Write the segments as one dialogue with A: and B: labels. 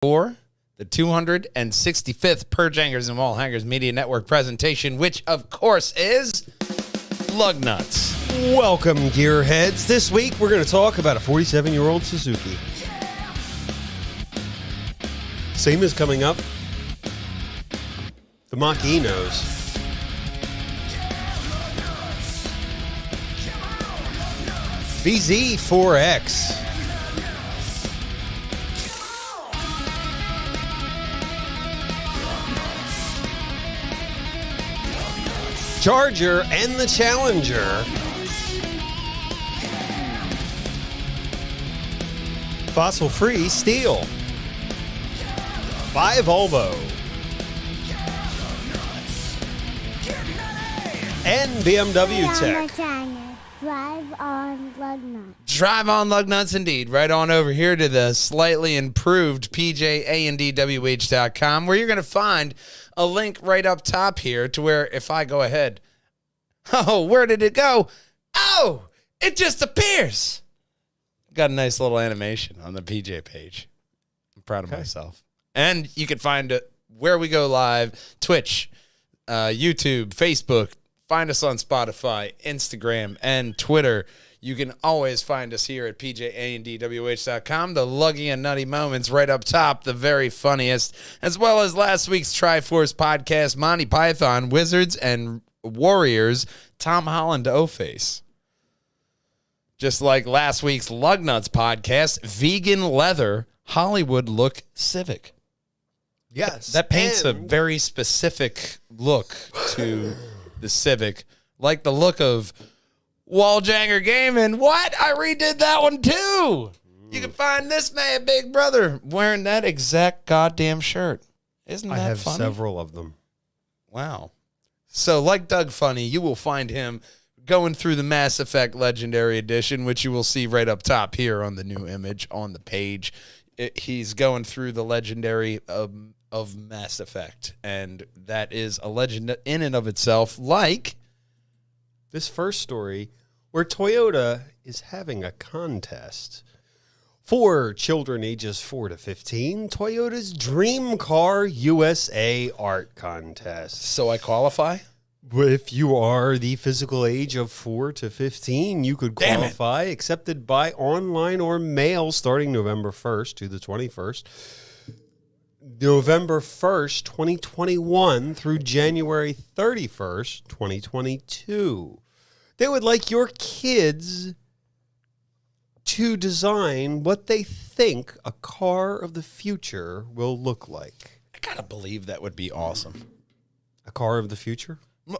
A: for the 265th Purge Hangers and Wall Hangers Media Network presentation, which, of course, is Lugnutz.
B: Welcome, gearheads. This week, we're going to talk about a 47-year-old Suzuki. Same is coming up. The Mach knows. VZ4X. Charger and the Challenger. Fossil-free steel. By Volvo. And BMW Tech.
C: Drive on Lugnutz.
A: Drive on Lugnutz, indeed. Right on over here to the slightly improved PJAndDWH.com, where you're going to find a link right up top here to where if I go ahead, oh, where did it go? Oh, it just appears. Got a nice little animation on the PJ page. I'm proud of myself. And you can find it where we go live, Twitch, YouTube, Facebook. Find us on Spotify, Instagram, and Twitter. You can always find us here at PJAndDWH.com. The Luggy and Nutty Moments right up top, the very funniest, as well as last week's Triforce podcast, Monty Python, Wizards and Warriors, Tom Holland O-Face. Just like last week's Lugnutz podcast, Vegan Leather, Hollywood Look Civic.
B: Yes.
A: That paints a very specific look to the Civic, like the look of Walljanger Gaming. What? I redid that one too. You can find this man, Big Brother, wearing that exact goddamn shirt. Isn't that funny? I have
B: several of them.
A: Wow. So, like Doug Funny, you will find him going through the Mass Effect Legendary Edition, which you will see right up top here on the new image on the page. He's going through the Legendary of Mass Effect, and that is a legend in and of itself, like
B: this first story where Toyota is having a contest for children ages 4 to 15, Toyota's Dream Car USA Art Contest.
A: So I qualify?
B: If you are the physical age of 4 to 15, you could qualify, accepted by online or mail starting November 1st to the 21st. November 1st, 2021 through January 31st, 2022. They would like your kids to design what they think a car of the future will look like.
A: I gotta believe that would be awesome.
B: A car of the future?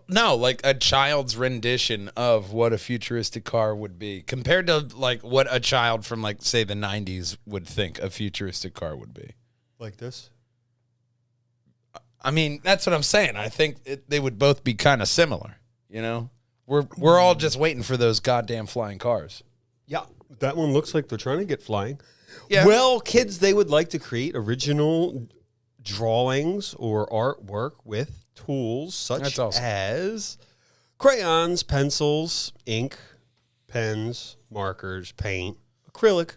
A: No, like a child's rendition of what a futuristic car would be compared to like what a child from like, say, the 90s would think a futuristic car would be.
B: Like this?
A: I mean, that's what I'm saying. I think they would both be kind of similar, you know? We're all just waiting for those goddamn flying cars.
B: Yeah, that one looks like they're trying to get flying.
A: Yeah.
B: Well, kids, they would like to create original drawings or artwork with tools such as crayons, pencils, ink, pens, markers, paint, acrylic,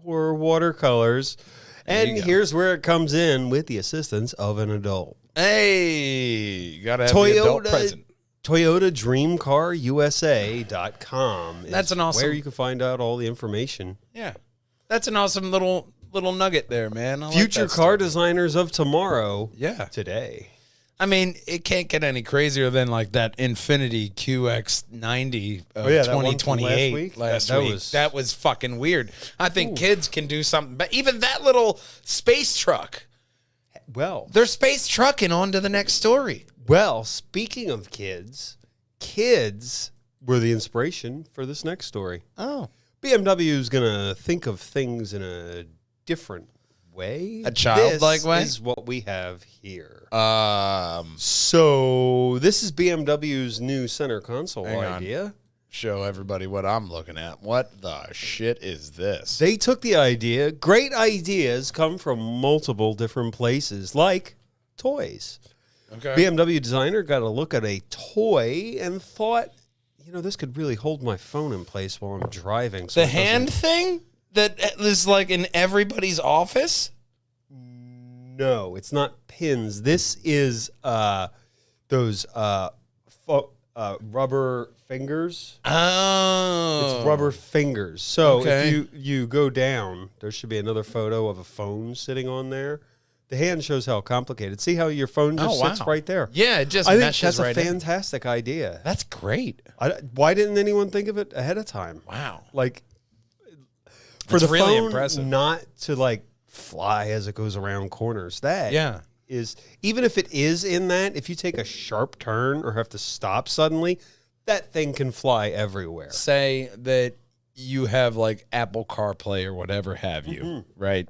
B: or watercolors. And here's where it comes in with the assistance of an adult.
A: Hey, you got to have the adult present.
B: Toyota DreamCarUSA.com.
A: That's an awesome...
B: where you can find out all the information.
A: Yeah. That's an awesome little nugget there, man.
B: Future car designers of tomorrow.
A: Yeah.
B: Today.
A: I mean, it can't get any crazier than like that Infiniti QX90 of 2028 last week. That was fucking weird. I think kids can do something, but even that little space truck.
B: Well,
A: they're space trucking on to the next story.
B: Well, speaking of kids were the inspiration for this next story.
A: Oh.
B: BMW is going to think of things in a different way.
A: A childlike way?
B: This is what we have here. So this is BMW's new center console idea.
A: Show everybody what I'm looking at. What the shit is this?
B: They took the idea. Great ideas come from multiple different places, like toys. Okay. BMW designer got a look at a toy and thought, you know, this could really hold my phone in place while I'm driving. So
A: the hand thing that is like in everybody's office?
B: No, it's not pins. This is those rubber fingers.
A: Oh.
B: It's rubber fingers. So
A: Okay.
B: if you go down, there should be another photo of a phone sitting on there. The hand shows how complicated. See how your phone just sits right there?
A: Yeah, it just
B: I think
A: meshes
B: that's
A: right
B: a
A: in.
B: fantastic idea.
A: That's great.
B: Why didn't anyone think of it ahead of time?
A: Wow.
B: Like, for
A: That's
B: the
A: really
B: phone
A: impressive.
B: not to like fly as it goes around corners. That
A: Yeah.
B: is, even if it is in that, if you take a sharp turn or have to stop suddenly, that thing can fly everywhere.
A: Say that you have like Apple CarPlay or whatever have you, right?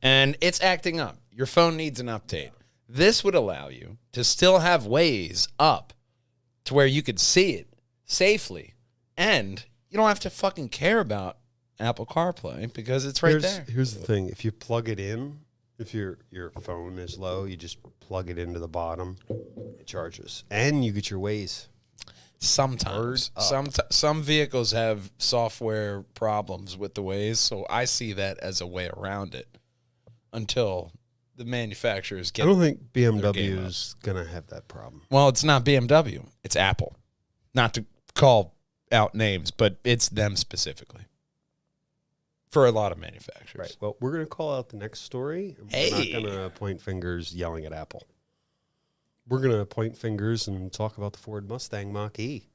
A: And it's acting up. Your phone needs an update. This would allow you to still have Waze up to where you could see it safely. And you don't have to fucking care about Apple CarPlay because it's right there.
B: Here's the thing. If you plug it in, if your phone is low, you just plug it into the bottom. It charges. And you get your Waze.
A: Sometimes. Some vehicles have software problems with the Waze, so I see that as a way around it until the manufacturers get.
B: I don't think
A: their game
B: BMW is going to have that problem.
A: Well, it's not BMW. It's Apple. Not to call out names, but it's them specifically. For a lot of manufacturers.
B: Right. Well, we're going to call out the next story.
A: Hey.
B: We're not going to point fingers yelling at Apple. We're going to point fingers and talk about the Ford Mustang Mach-E.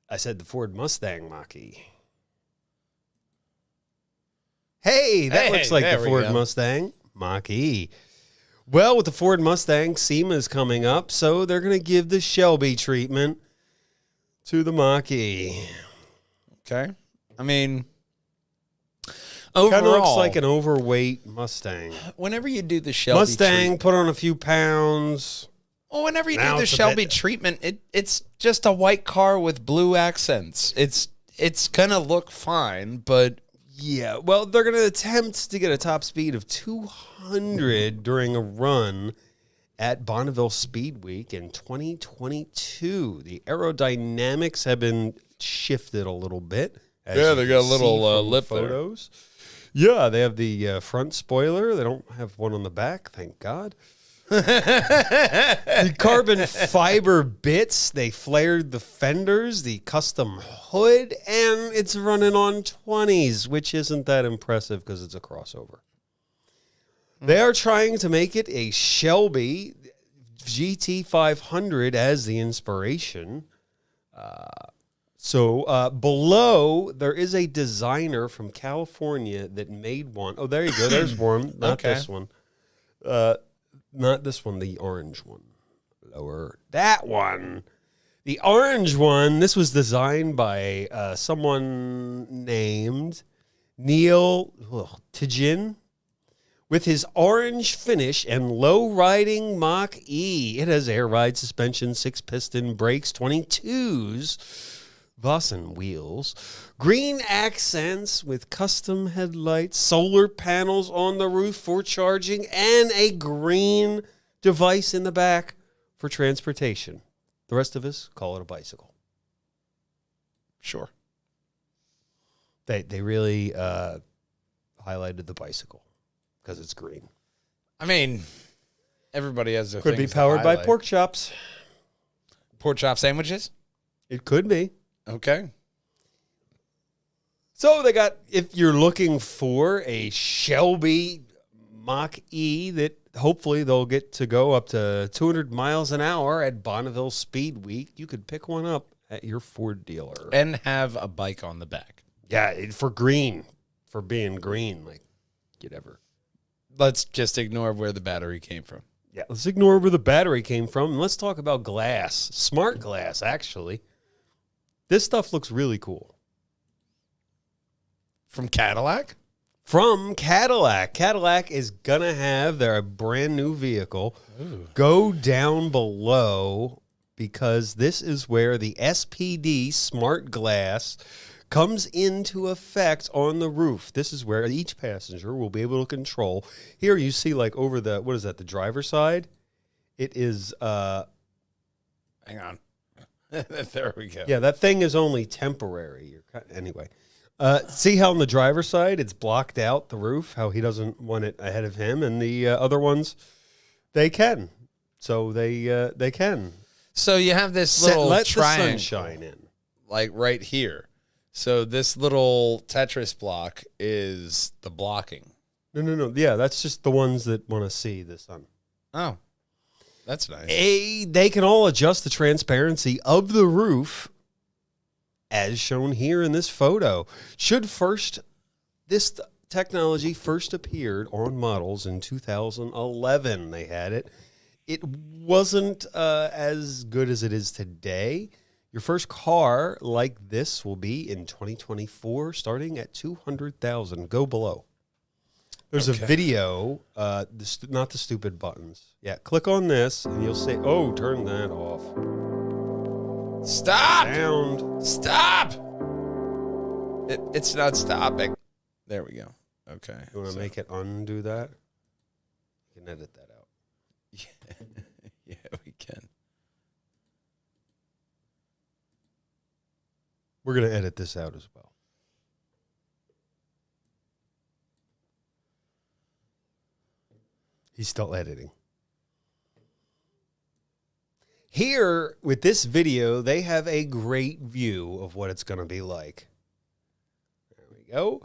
B: I said the Ford Mustang Mach-E. Hey, that looks like the Ford Mustang Mach-E. Well, with the Ford Mustang, SEMA is coming up, so they're going to give the Shelby treatment to the Mach-E.
A: Okay. I mean,
B: Kind of
A: overall,
B: looks like an overweight Mustang.
A: whenever you do the Shelby
B: Mustang, put on a few pounds.
A: well, whenever you
B: Now
A: do the
B: it's a
A: Shelby
B: bit-
A: treatment, it's just a white car with blue accents. It's gonna look fine, but
B: Yeah, well, they're going to attempt to get a top speed of 200 during a run at Bonneville Speed Week in 2022. The aerodynamics have been shifted a little bit. as
A: Yeah,
B: you
A: they
B: can
A: got a little,
B: see from
A: lip there.
B: photos. Yeah, they have the front spoiler. They don't have one on the back, thank God. The carbon fiber bits, they flared the fenders, the custom hood, and it's running on 20s, which isn't that impressive because it's a crossover. They are trying to make it a Shelby GT500 as the inspiration. So below, there is a designer from California that made one. Oh, there you go. There's one. Not
A: Okay.
B: this one. Not this one, the orange one. Lower. That one. The orange one, this was designed by someone named Neil Tijin. With his orange finish and low-riding Mach-E, it has air ride suspension, 6-piston brakes, 22s, Vossen wheels, green accents with custom headlights, solar panels on the roof for charging, and a green device in the back for transportation. The rest of us call it a bicycle.
A: sure.
B: They really highlighted the bicycle because it's green.
A: I mean, everybody has their
B: Could be
A: things to
B: powered by
A: highlight.
B: pork chops.
A: Pork chop sandwiches.
B: It could be.
A: Okay.
B: So they got, if you're looking for a Shelby Mach-E that hopefully they'll get to go up to 200 miles an hour at Bonneville Speed Week, you could pick one up at your Ford dealer.
A: And have a bike on the back.
B: Yeah, for green, for being green, like, whatever.
A: Let's just ignore where the battery came from.
B: Yeah, let's ignore where the battery came from. And let's talk about glass. Smart glass, actually. This stuff looks really cool.
A: From Cadillac?
B: From Cadillac. Cadillac is going to have their brand new vehicle go down below because this is where the SPD smart glass comes into effect on the roof. This is where each passenger will be able to control. Here you see like over the, what is that, the driver's side? It is...
A: Hang on. There we go.
B: Yeah, that thing is only temporary. Anyway, See how on the driver's side it's blocked out the roof, how he doesn't want it ahead of him, and the other ones, they can. So they can.
A: So you have this little
B: let
A: triangle,
B: the sun shine in.
A: like right here. So this little Tetris block is the blocking.
B: No. Yeah, that's just the ones that want to see the sun.
A: Oh, that's nice.
B: They can all adjust the transparency of the roof as shown here in this photo. This technology first appeared on models in 2011. They had it. It wasn't as good as it is today. Your first car like this will be in 2024, starting at $200,000. Go below. There's a video, not the stupid buttons. Yeah, click on this, and you'll say, oh, turn that off.
A: Stop!
B: Sound.
A: Stop! It's not stopping. There we go. Okay.
B: You want to make it undo that? You can edit that out.
A: Yeah, we can.
B: We're going to edit this out as well. He's still editing. Here, with this video, they have a great view of what it's going to be like. There we go.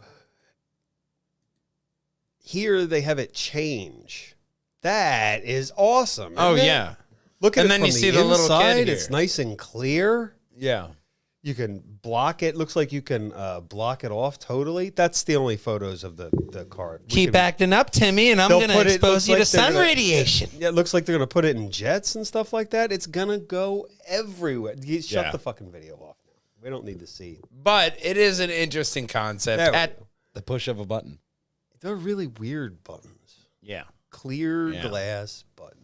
B: Here, they have it change. That is awesome.
A: Oh, yeah.
B: Look at
A: and
B: it
A: then
B: from
A: you
B: the
A: see the little
B: inside.
A: kid here.
B: It's nice and clear.
A: Yeah.
B: You can block it. Looks like you can block it off totally. That's the only photos of the car.
A: Keep acting up, Timmy, and I'm going to expose you to sun radiation.
B: Yeah, it looks like they're going to put it in jets and stuff like that. It's going to go everywhere. Shut the fucking video off now. We don't need to see.
A: But it is an interesting concept at the push of a button.
B: They're really weird buttons.
A: Yeah.
B: Clear glass buttons.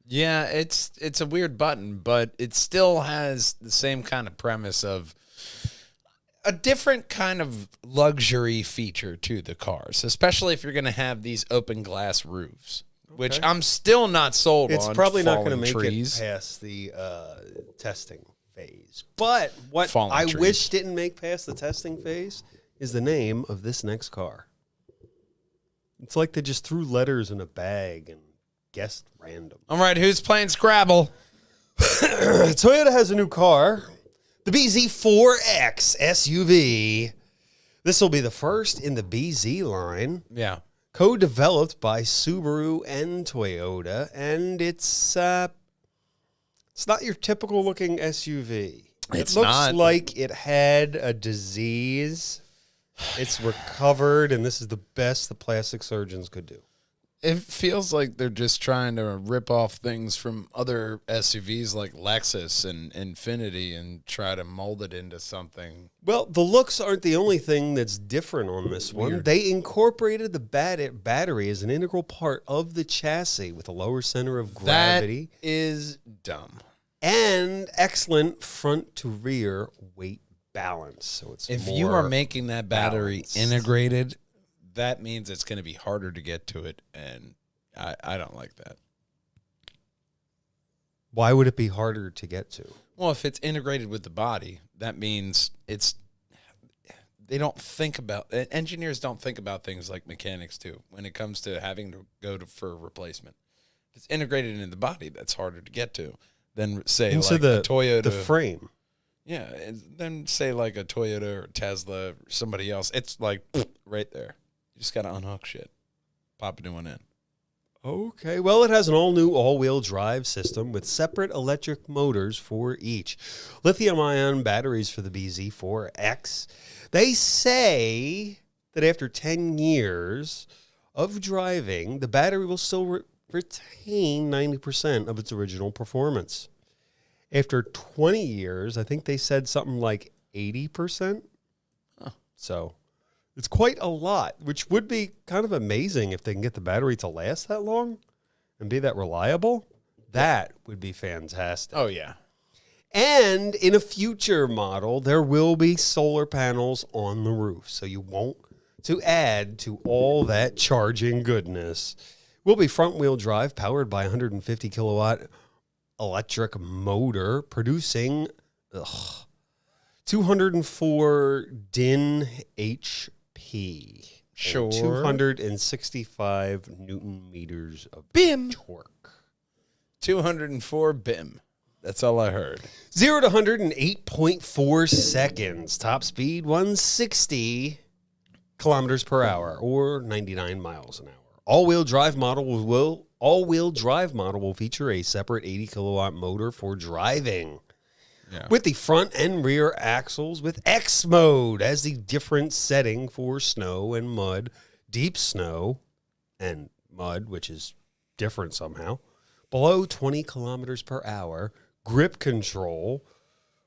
A: Yeah, it's a weird button, but it still has the same kind of premise of a different kind of luxury feature to the cars, especially if you're going to have these open glass roofs, which I'm still not sold on.
B: It's probably not going to make
A: trees.
B: it past the testing phase. But what
A: Fallen
B: I
A: trees.
B: wish didn't make past the testing phase is the name of this next car. It's like they just threw letters in a bag and guessed random.
A: All right, who's playing Scrabble?
B: Toyota has a new car, the BZ4X SUV. This will be the first in the BZ line.
A: Yeah.
B: Co-developed by Subaru and Toyota, and it's not your typical looking SUV.
A: It's
B: it looks
A: not.
B: like it had a disease. It's recovered, and this is the best the plastic surgeons could do.
A: It feels like they're just trying to rip off things from other SUVs like Lexus and Infiniti and try to mold it into something.
B: Well, the looks aren't the only thing that's different on this one. They incorporated the battery as an integral part of the chassis with a lower center of gravity.
A: That is dumb.
B: And excellent front to rear weight balance. So it's
A: if
B: more
A: you are making that battery
B: balanced.
A: integrated, that means it's going to be harder to get to it, and I don't like that.
B: Why would it be harder to get to?
A: Well, if it's integrated with the body, that means they don't think about, engineers don't think about things like mechanics do when it comes to having to go for a replacement. If it's integrated into the body, that's harder to get to than, say,
B: Into
A: like a Toyota.
B: The frame.
A: Yeah, and then say like a Toyota or Tesla or somebody else. It's like right there. You just got to unhook shit. Pop a new one in.
B: Okay, well, it has an all-new all-wheel drive system with separate electric motors for each. Lithium-ion batteries for the BZ4X. They say that after 10 years of driving, the battery will still retain 90% of its original performance. After 20 years, I think they said something like 80%.
A: Huh.
B: So it's quite a lot, which would be kind of amazing if they can get the battery to last that long and be that reliable. That would be fantastic.
A: Oh, yeah.
B: And in a future model, there will be solar panels on the roof, so you won't, to add to all that charging goodness, will be front-wheel drive powered by 150 kilowatt electric motor producing 204 DIN HP.
A: Sure.
B: 265 Newton meters of
A: BIM.
B: torque.
A: 204 BIM. That's all I heard.
B: 0 to 100 in 8.4 seconds. Top speed 160 kilometers per hour, or 99 miles an hour. All-wheel drive model will feature a separate 80 kilowatt motor for driving.
A: Yeah.
B: With the front and rear axles with X mode as the different setting for snow and mud, deep snow and mud, which is different somehow, below 20 kilometers per hour, grip control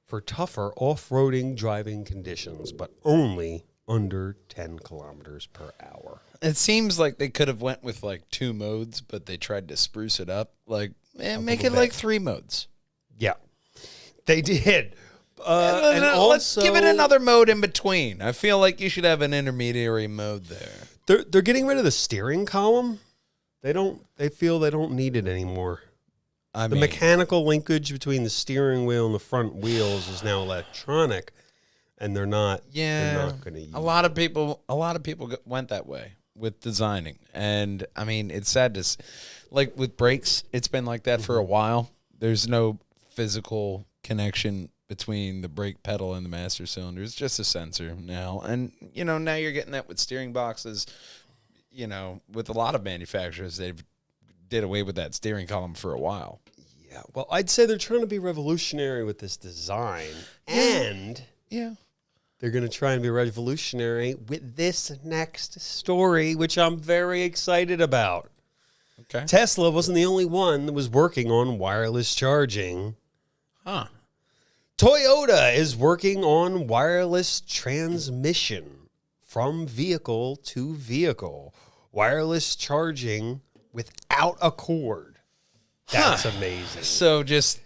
B: for tougher off-roading driving conditions, but only under 10 kilometers per hour.
A: It seems like they could have went with like 2 modes, but they tried to spruce it up. Like, make it like 3 modes.
B: Yeah, they did.
A: And let's give it another mode in between. I feel like you should have an intermediary mode there.
B: They're getting rid of the steering column. They feel they don't need it anymore. The mechanical linkage between the steering wheel and the front wheels is now electronic, and they're not.
A: Yeah,
B: they're not going to use.
A: A lot of people went that way with designing, and I mean, it's sad to like with brakes. It's been like that for a while. There's no physical connection between the brake pedal and the master cylinder. It's just a sensor now, and now you're getting that with steering boxes. With a lot of manufacturers, they've did away with that steering column for a while.
B: Yeah, well, I'd say they're trying to be revolutionary with this design, and they're going to try and be revolutionary with this next story, which I'm very excited about.
A: Okay.
B: Tesla wasn't the only one that was working on wireless charging.
A: Huh.
B: Toyota is working on wireless transmission from vehicle to vehicle. Wireless charging without a cord. That's amazing.
A: So just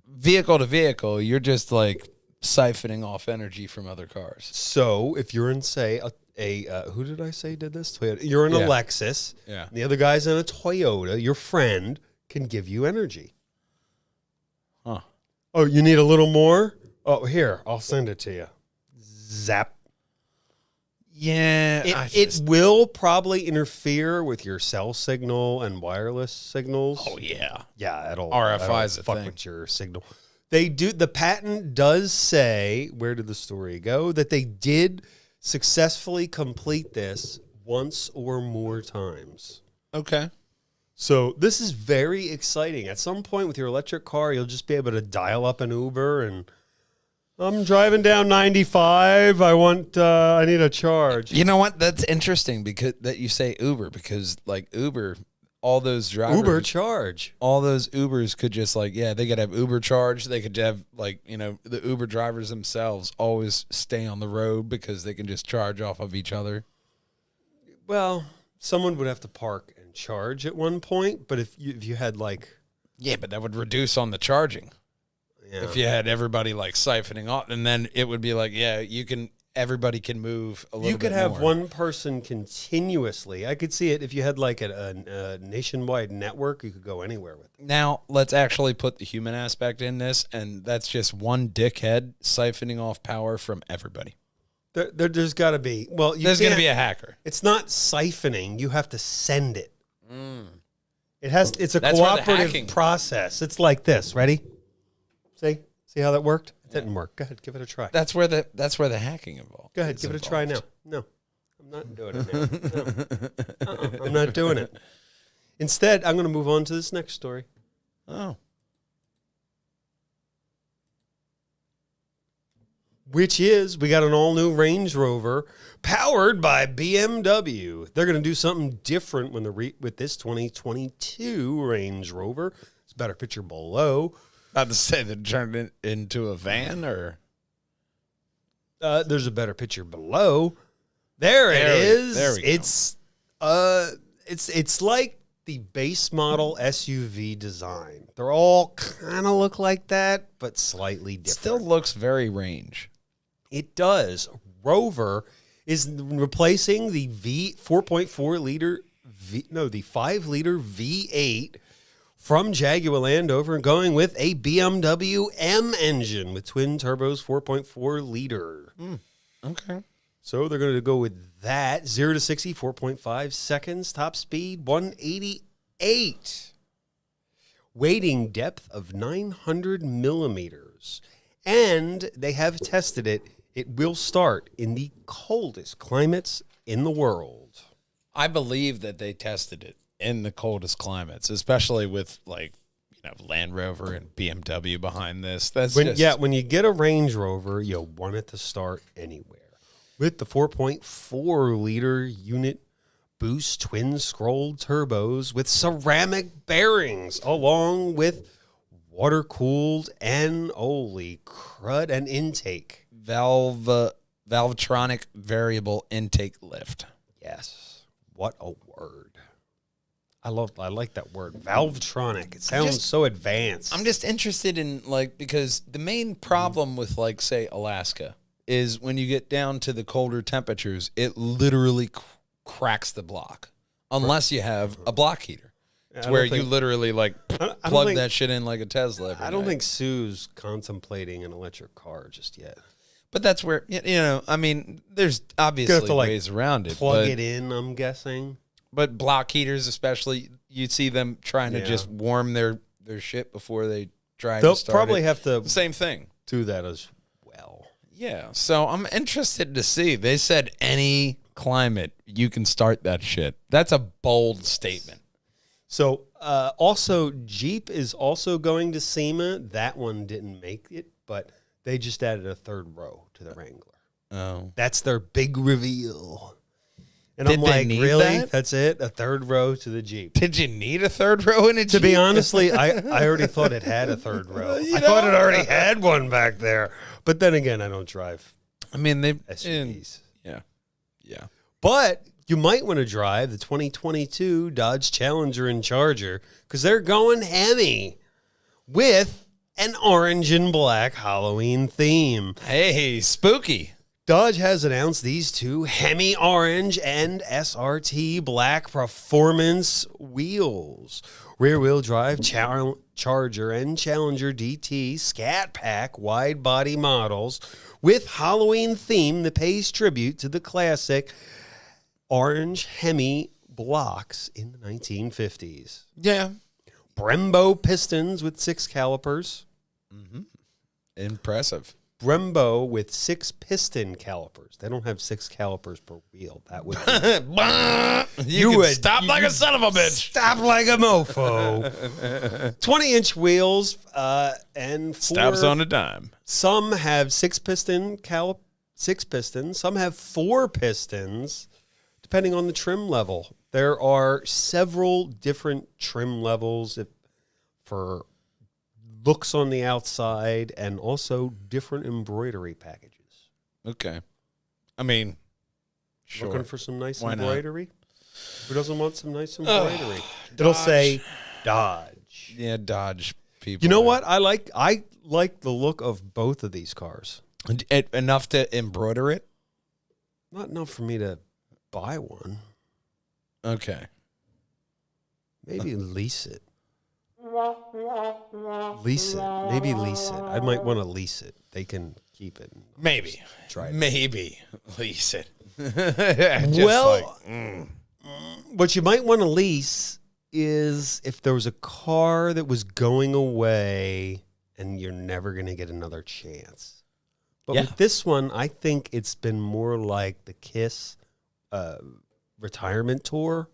A: vehicle to vehicle, you're just like siphoning off energy from other cars.
B: So if you're in, say, who did I say did this? Toyota. You're in a Lexus.
A: Yeah.
B: The other guy's in a Toyota. Your friend can give you energy.
A: Huh.
B: Oh, you need a little more? Oh, here, I'll send it to you. Zap.
A: Yeah.
B: It will probably interfere with your cell signal and wireless signals.
A: Oh, yeah.
B: Yeah, it'll
A: RFI's a
B: fuck
A: thing.
B: with your signal. They do. The patent does say, where did the story go? That they did successfully complete this once or more times.
A: Okay.
B: So this is very exciting. At some point with your electric car, you'll just be able to dial up an Uber and I'm driving down 95. I need a charge.
A: You know what? That's interesting because that you say Uber, because like Uber, all those drivers,
B: Uber charge.
A: all those Ubers could just they could have Uber charge. They could have the Uber drivers themselves always stay on the road because they can just charge off of each other.
B: Well, someone would have to park and charge at one point, but if you had
A: yeah, but that would reduce on the charging.
B: Yeah.
A: If you had everybody siphoning off, and then it would be everybody can move a little bit more.
B: You could have one person continuously. I could see it if you had a nationwide network, you could go anywhere with it.
A: Now, let's actually put the human aspect in this, and that's just one dickhead siphoning off power from everybody.
B: There's got to be. Well,
A: there's going to be a hacker.
B: It's not siphoning. You have to send it.
A: That's
B: a cooperative process. It's like this. Ready? See how that worked? It didn't work. Go ahead, give it a try.
A: That's where the hacking involved.
B: Go ahead, give it a try now. No, I'm not doing it now. No. I'm not doing it. Instead, I'm going to move on to this next story.
A: Oh.
B: Which is, we got an all-new Range Rover powered by BMW. They're going to do something different with this 2022 Range Rover. It's a better picture below.
A: About to say they turned it into a van, or
B: there's a better picture below. There it is.
A: There we go.
B: It's like the base model SUV design. They're all kind of look like that, but slightly different.
A: Still looks very Range.
B: It does. Rover is replacing the 4.4 liter the 5 liter V8 from Jaguar Land Rover, going with a BMW M engine with twin turbos, 4.4 liter.
A: Okay.
B: So they're going to go with that. 0 to 60, 4.5 seconds. Top speed, 188. Weighting depth of 900 millimeters. And they have tested it. It will start in the coldest climates in the world.
A: I believe that they tested it in the coldest climates, especially with Land Rover and BMW behind this.
B: When you get a Range Rover, you want it to start anywhere. With the 4.4 liter unit boost twin scroll turbos with ceramic bearings, along with water cooled and holy crud and intake.
A: Valvetronic variable intake lift.
B: Yes. What a word. I like that word. Valvetronic. It sounds so advanced.
A: I'm just interested in because the main problem with say Alaska is when you get down to the colder temperatures, it literally cracks the block unless you have a block heater. It's where you literally plug that shit in like a Tesla.
B: I don't think Sue's contemplating an electric car just yet.
A: But that's where, there's obviously ways around it.
B: Plug it in, I'm guessing.
A: But block heaters especially, you see them trying to just warm their shit before they try to start.
B: They'll probably have to
A: same thing.
B: Do that as well.
A: Yeah, so I'm interested to see. They said any climate, you can start that shit. That's a bold statement.
B: So, also, Jeep is also going to SEMA. That one didn't make it, but they just added a third row to the Wrangler.
A: Oh.
B: That's their big reveal. And
A: Did
B: I'm
A: they
B: like,
A: need
B: really?
A: that?
B: That's it? A third row to the Jeep.
A: Did you need a third row in a Jeep?
B: To be honestly, I already thought it had a third row. I thought it already had one back there. But then again, I don't drive SUVs.
A: Yeah.
B: But you might want to drive the 2022 Dodge Challenger and Charger because they're going Hemi with an orange and black Halloween theme.
A: Hey, spooky.
B: Dodge has announced these two Hemi orange and SRT black performance wheels. Rear-wheel drive Charger and Challenger DT Scat Pack wide body models with Halloween theme that pays tribute to the classic orange Hemi blocks in the 1950s.
A: Yeah.
B: Brembo pistons with 6 calipers.
A: Mm-hmm. Impressive.
B: Brembo with 6 piston calipers. They don't have 6 calipers per wheel. That would be...
A: you would stop like a son of a bitch.
B: Stop like a mofo. 20-inch wheels and 4...
A: Stops on a dime.
B: Some have 6 pistons. Some have 4 pistons, depending on the trim level. There are several different trim levels for looks on the outside and also different embroidery packages.
A: Okay. I mean, sure.
B: Looking for some nice
A: Why
B: embroidery? Who doesn't want some nice embroidery? It'll say Dodge.
A: Yeah, Dodge people.
B: You know what? I like the look of both of these cars.
A: Enough to embroider it?
B: Not enough for me to buy one.
A: Okay.
B: Maybe lease it. Lease it. Maybe lease it. I might want to lease it. They can keep it.
A: Maybe.
B: Try it.
A: Maybe lease it.
B: What you might want to lease is if there was a car that was going away and you're never going to get another chance. But with this one, I think it's been more like the KISS retirement tour.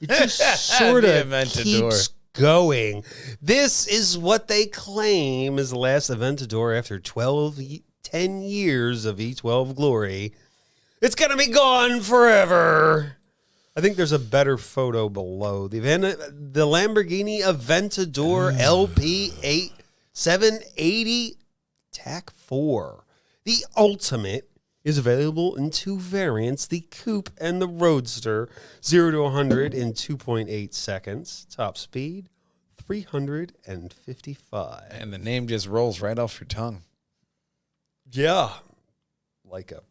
B: It just sort of keeps going. This is what they claim is the last Aventador after 10 years of E12 glory. It's going to be gone forever. I think there's a better photo below. The Lamborghini Aventador LP 780 TAC 4. The Ultimate is available in 2 variants, the Coupe and the Roadster, 0 to 100 in 2.8 seconds. Top speed, 355.
A: And the name just rolls right off your tongue.
B: Yeah, like a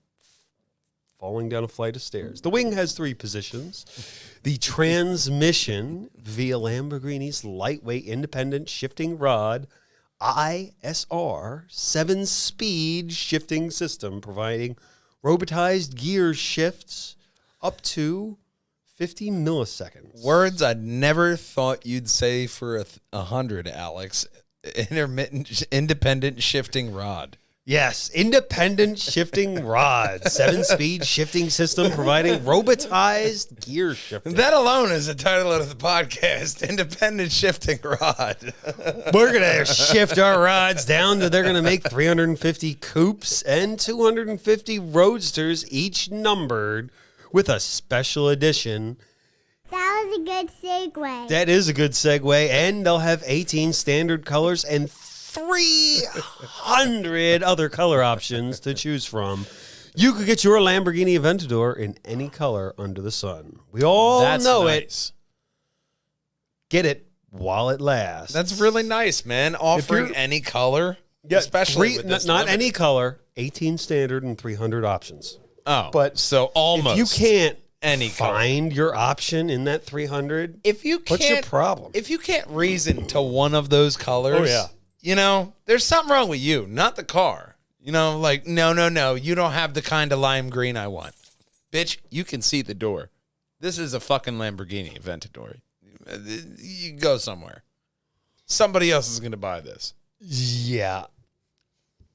B: falling down a flight of stairs. The wing has 3 positions. The transmission via Lamborghini's lightweight independent shifting rod ISR 7-speed shifting system, providing robotized gear shifts up to 50 milliseconds.
A: Words I never thought you'd say for 100, Alex. Independent shifting rod.
B: Yes, independent shifting rod, 7-speed shifting system, providing robotized gear shifting.
A: That alone is the title of the podcast, Independent Shifting Rod.
B: We're going to shift our rods down to, they're going to make 350 coupes and 250 roadsters, each numbered with a special edition.
C: That was a good segue.
B: That is a good segue, and they'll have 18 standard colors and 300 other color options to choose from. You could get your Lamborghini Aventador in any color under the sun. We all know it. Get it while it lasts.
A: That's really nice, man. Offering any color, especially with this
B: not any color. 18 standard and 300 options.
A: Oh,
B: but
A: so almost.
B: If you can't
A: find
B: your option in that 300, what's your problem?
A: If you can't reason to one of those colors, there's something wrong with you, not the car. Like, no, you don't have the kind of lime green I want. Bitch, you can see the door. This is a fucking Lamborghini Aventador. You go somewhere. Somebody else is going to buy this.
B: Yeah.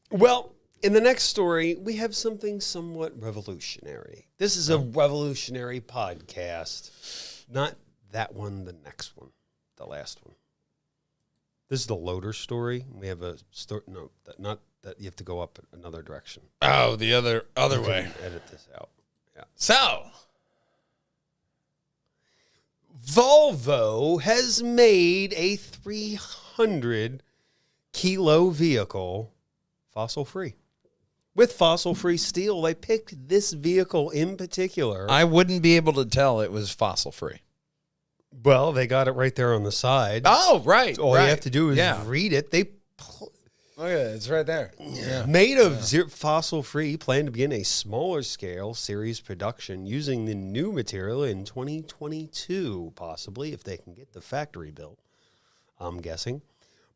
B: Well, in the next story, we have something somewhat revolutionary. This is a revolutionary podcast. Not that one, the next one, the last one. This is the loader story. We have a story. No, not that. You have to go up another direction.
A: Oh, the other way.
B: Edit this out. Yeah.
A: So,
B: Volvo has made a 300-kilo vehicle fossil-free. With fossil-free steel, they picked this vehicle in particular.
A: I wouldn't be able to tell it was fossil-free.
B: Well, they got it right there on the side.
A: Oh, right.
B: All you have to do is read it.
A: Oh, yeah, it's right there. Yeah.
B: Made of fossil-free, plan to begin a smaller scale series production using the new material in 2022, possibly, if they can get the factory built, I'm guessing.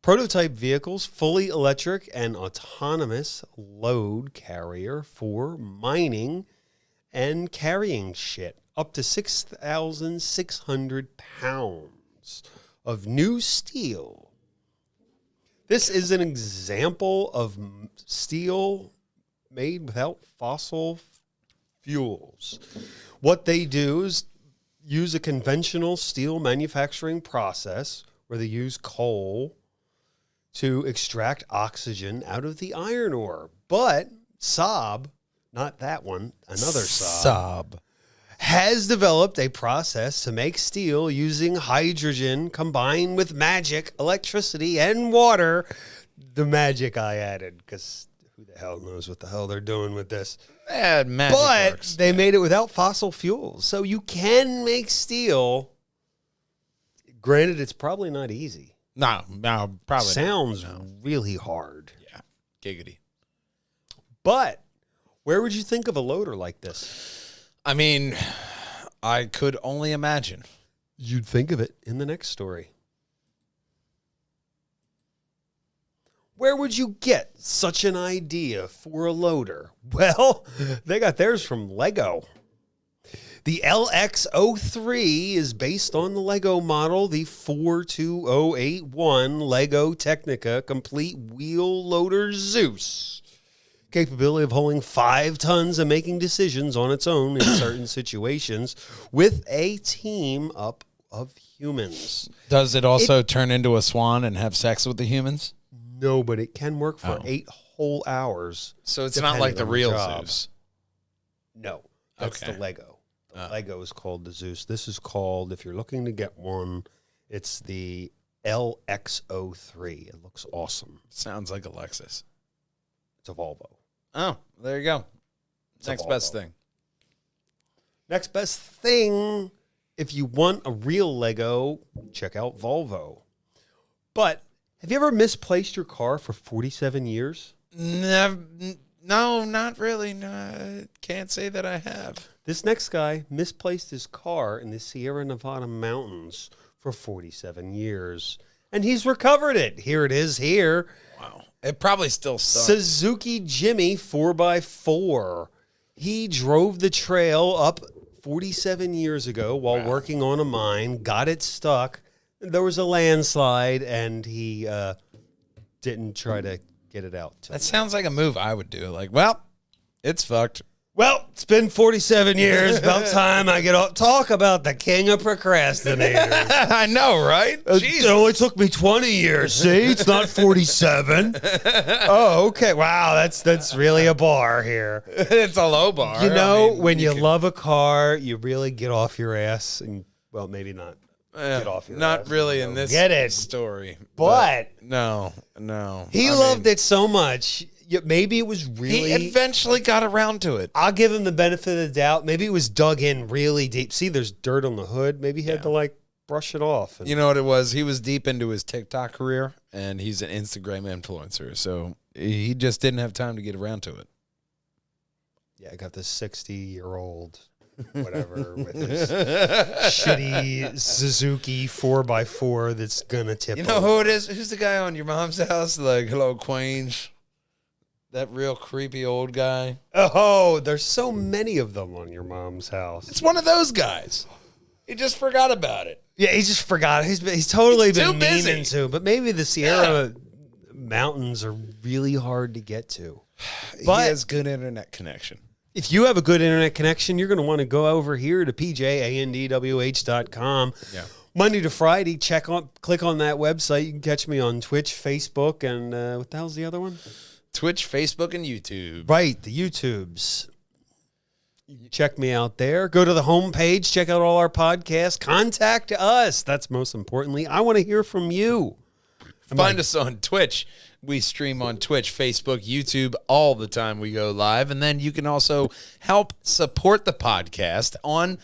B: Prototype vehicles, fully electric and autonomous load carrier for mining and carrying shit. Up to 6,600 pounds of new steel. This is an example of steel made without fossil fuels. What they do is use a conventional steel manufacturing process where they use coal to extract oxygen out of the iron ore. But Saab, not that one, another Saab, has developed a process to make steel using hydrogen combined with magic, electricity, and water. The magic I added, because who the hell knows what the hell they're doing with this.
A: Magic works.
B: They made it without fossil fuels. So you can make steel. Granted, it's probably not easy.
A: No, probably
B: Sounds really hard.
A: Yeah, giggity.
B: But where would you think of a loader like this?
A: I mean, I could only imagine.
B: You'd think of it in the next story. Where would you get such an idea for a loader? Well, they got theirs from Lego. The LX03 is based on the Lego model, the 42081 Lego Technica Complete Wheel Loader Zeus. Capability of holding 5 tons and making decisions on its own in certain situations with a team up of humans.
A: Does it also turn into a swan and have sex with the humans?
B: No, but it can work for 8 whole hours.
A: So it's not like the real Zeus.
B: No, that's the Lego. The Lego is called the Zeus. This is called, if you're looking to get one, it's the LX03. It looks awesome.
A: Sounds like a Lexus.
B: It's a Volvo.
A: Oh, there you go. Next best thing.
B: Next best thing, if you want a real Lego, check out Volvo. But have you ever misplaced your car for 47 years?
A: No, not really. No, I can't say that I have.
B: This next guy misplaced his car in the Sierra Nevada mountains for 47 years. And he's recovered it. Here it is here.
A: Wow. It probably still sucks.
B: Suzuki Jimmy 4x4. He drove the trail up 47 years ago while working on a mine, got it stuck. There was a landslide, and he didn't try to get it out.
A: That sounds like a move I would do. Like, well, it's fucked.
B: Well, it's been 47 years. About time I get off. Talk about the king of procrastinators.
A: I know, right?
B: It only took me 20 years. See, it's not 47. Oh, okay. Wow, that's really a bar here.
A: It's a low bar.
B: You know, when you love a car, you really get off your ass, and well, maybe not. Get off your
A: not
B: ass.
A: really in this story,
B: but
A: no.
B: He loved it so much. Maybe it was really.
A: He eventually got around to it.
B: I'll give him the benefit of the doubt. Maybe it was dug in really deep. See, there's dirt on the hood. Maybe he had to brush it off.
A: You know what it was? He was deep into his TikTok career, and he's an Instagram influencer, so he just didn't have time to get around to it.
B: Yeah, I got this 60-year-old. Whatever, with his shitty Suzuki 4x4 that's gonna tip.
A: You know who it is? Who's the guy on your mom's house? Like, hello, Queens. That real creepy old guy.
B: Oh, there's so many of them on your mom's house.
A: It's one of those guys. He just forgot about it.
B: Yeah, he just forgot. He's totally been
A: busy.
B: meaning to, but maybe the Sierra Mountains are really hard to get to.
A: But he has good internet connection.
B: If you have a good internet connection, you're going to want to go over here to pjandwh.com.
A: Yeah.
B: Monday to Friday, click on that website. You can catch me on Twitch, Facebook, and what the hell's the other one?
A: Twitch, Facebook, and YouTube.
B: Right, the YouTubes. Check me out there. Go to the homepage. Check out all our podcasts. Contact us. That's most importantly. I want to hear from you.
A: Find us on Twitch. We stream on Twitch, Facebook, YouTube all the time we go live. And then you can also help support the podcast on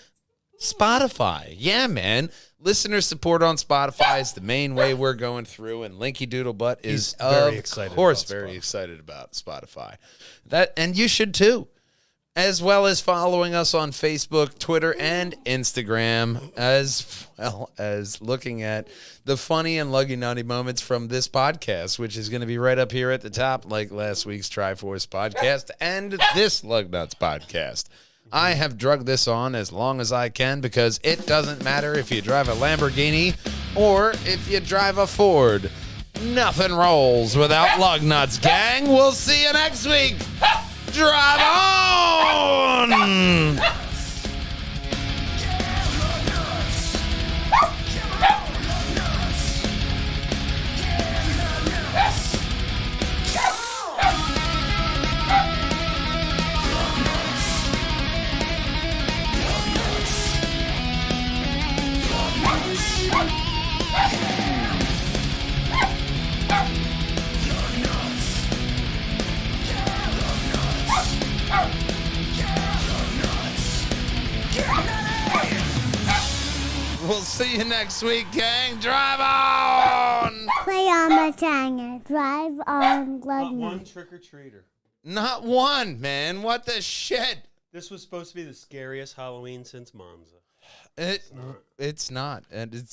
A: Spotify. Yeah, man. Listener support on Spotify is the main way we're going through, and Linky Doodlebutt is very excited about Spotify. And you should too, as well as following us on Facebook, Twitter, and Instagram, as well as looking at the funny and luggy nutty moments from this podcast, which is going to be right up here at the top, like last week's Triforce podcast and this Lugnutz podcast. I have drugged this on as long as I can because it doesn't matter if you drive a Lamborghini or if you drive a Ford. Nothing rolls without Lugnutz, gang. We'll see you next week. Drive on! We'll see you next week, gang. Drive on!
C: Play on Mustang and drive on
B: Not one
C: Lugnutz.
B: trick-or-treater.
A: Not one, man. What the shit?
B: This was supposed to be the scariest Halloween since Monza.
A: It's not. And it's